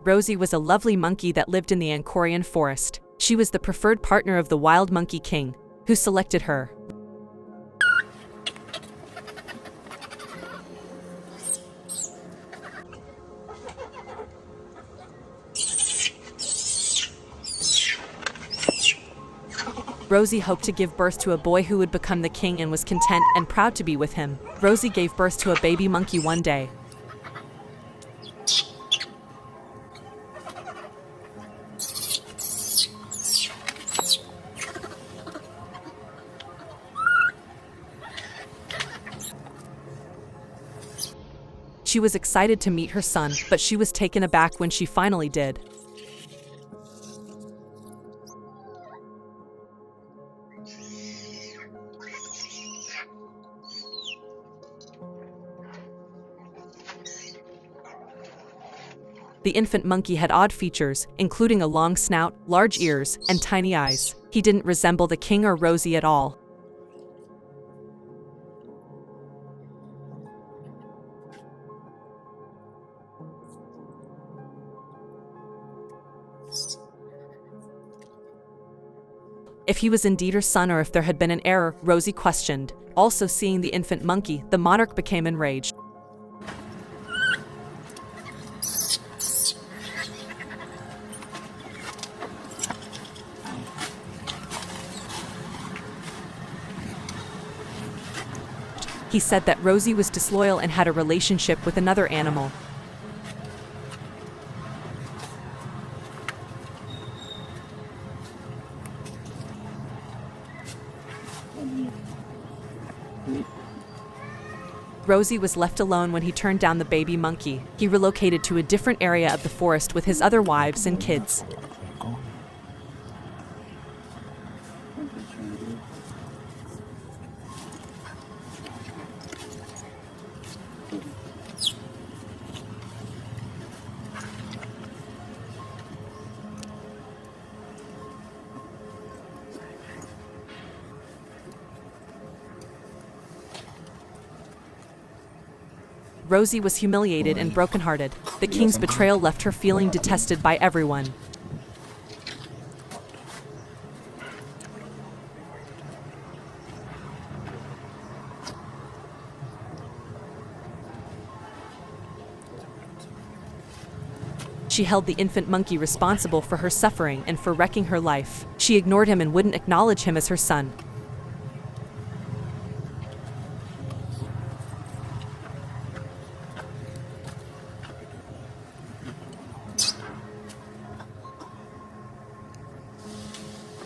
Rosy was a lovely monkey that lived in the Angkorian forest. She was the preferred partner of the wild monkey king, who selected her. Rosy hoped to give birth to a boy who would become the king and was content and proud to be with him. Rosy gave birth to a baby monkey one day. She was excited to meet her son, but she was taken aback when she finally did. The infant monkey had odd features, including a long snout, large ears, and tiny eyes. He didn't resemble the king or Rosy at all. If he was indeed her son or if there had been an error, Rosy questioned. Also seeing the infant monkey, the monarch became enraged. He said that Rosy was disloyal and had a relationship with another animal. Rosy was left alone when he turned down the baby monkey. He relocated to a different area of the forest with his other wives and kids. Rosy was humiliated and brokenhearted. The king's betrayal left her feeling detested by everyone. She held the infant monkey responsible for her suffering and for wrecking her life. She ignored him and wouldn't acknowledge him as her son.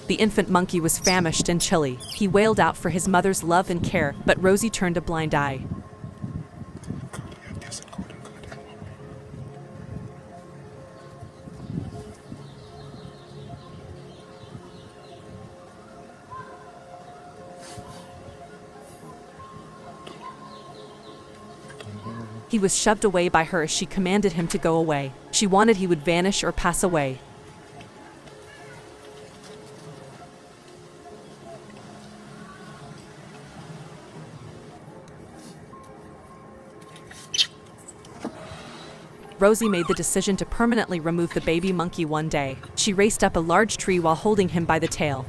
The infant monkey was famished and chilly. He wailed out for his mother's love and care, but Rosy turned a blind eye. He was shoved away by her as she commanded him to go away. She wanted he would vanish or pass away. Rosy made the decision to permanently remove the baby monkey one day. She raced up a large tree while holding him by the tail.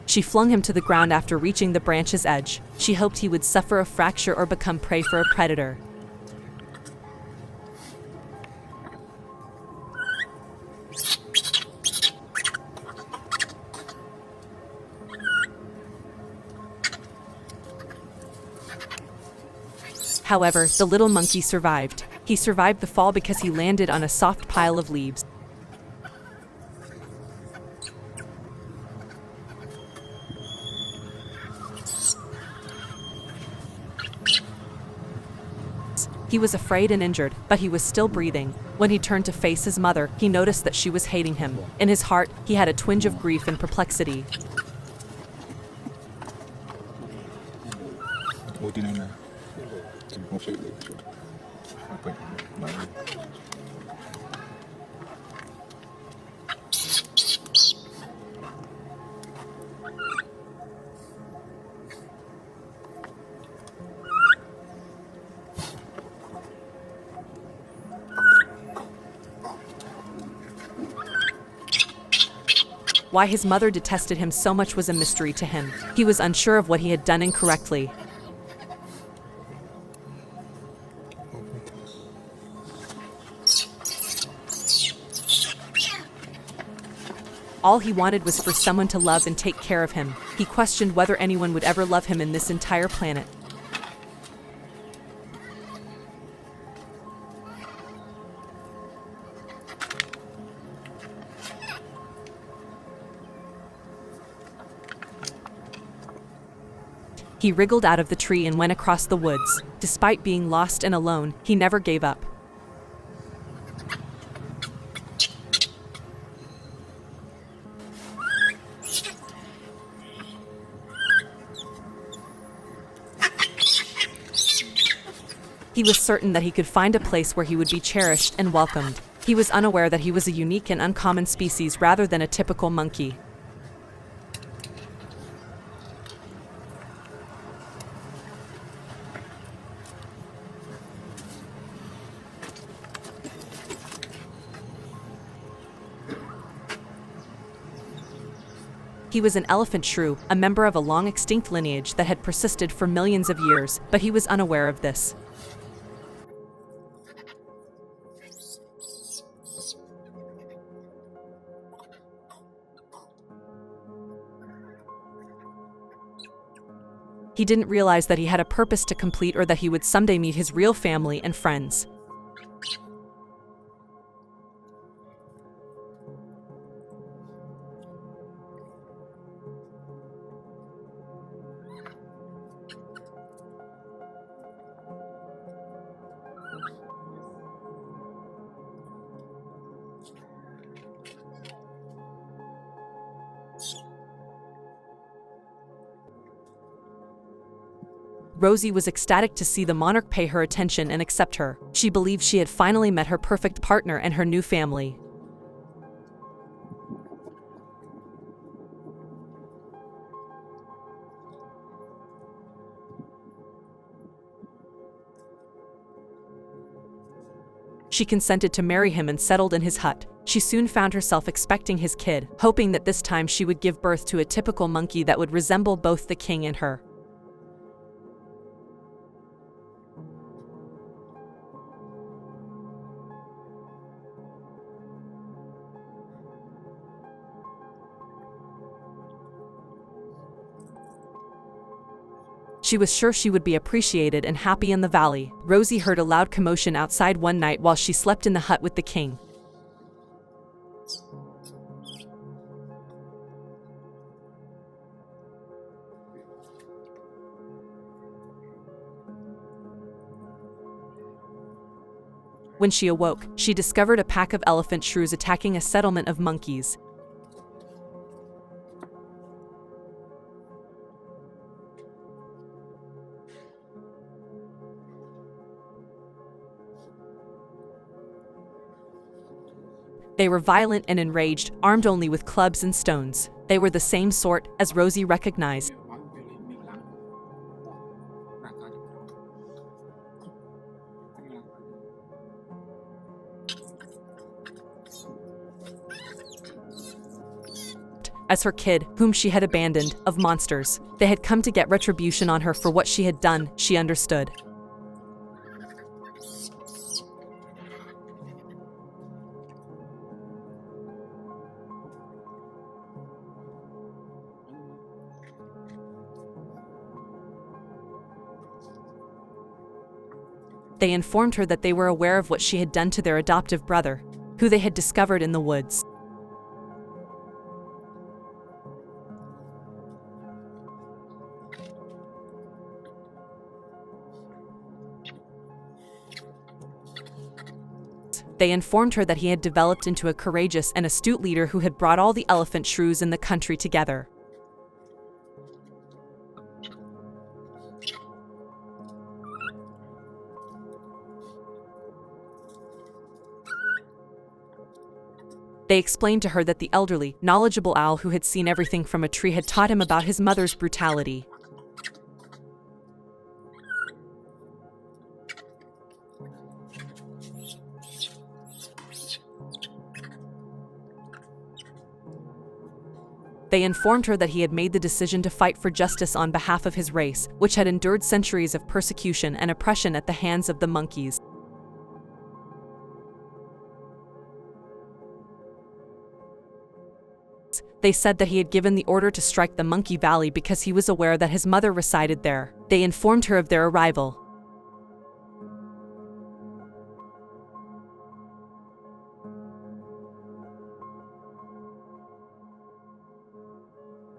She flung him to the ground after reaching the branch's edge. She hoped he would suffer a fracture or become prey for a predator. However, the little monkey survived. He survived the fall because he landed on a soft pile of leaves. He was afraid and injured, but he was still breathing. When he turned to face his mother, he noticed that she was hating him. In his heart, he had a twinge of grief and perplexity. Why his mother detested him so much was a mystery to him. He was unsure of what he had done incorrectly. All he wanted was for someone to love and take care of him. He questioned whether anyone would ever love him in this entire planet. He wriggled out of the tree and went across the woods. Despite being lost and alone, he never gave up. He was certain that he could find a place where he would be cherished and welcomed. He was unaware that he was a unique and uncommon species rather than a typical monkey. He was an elephant shrew, a member of a long-extinct lineage that had persisted for millions of years, but he was unaware of this. He didn't realize that he had a purpose to complete or that he would someday meet his real family and friends. Rosy was ecstatic to see the monarch pay her attention and accept her. She believed she had finally met her perfect partner and her new family. She consented to marry him and settled in his hut. She soon found herself expecting his kid, hoping that this time she would give birth to a typical monkey that would resemble both the king and her. She was sure she would be appreciated and happy in the valley. Rosy heard a loud commotion outside one night while she slept in the hut with the king. When she awoke, she discovered a pack of elephant shrews attacking a settlement of monkeys. They were violent and enraged, armed only with clubs and stones. They were the same sort as Rosy recognized. As her kid, whom she had abandoned, of monsters. They had come to get retribution on her for what she had done, she understood. They informed her that they were aware of what she had done to their adoptive brother, who they had discovered in the woods. They informed her that he had developed into a courageous and astute leader who had brought all the elephant shrews in the country together. They explained to her that the elderly, knowledgeable owl who had seen everything from a tree had taught him about his mother's brutality. They informed her that he had made the decision to fight for justice on behalf of his race, which had endured centuries of persecution and oppression at the hands of the monkeys. They said that he had given the order to strike the Monkey Valley because he was aware that his mother resided there. They informed her of their arrival,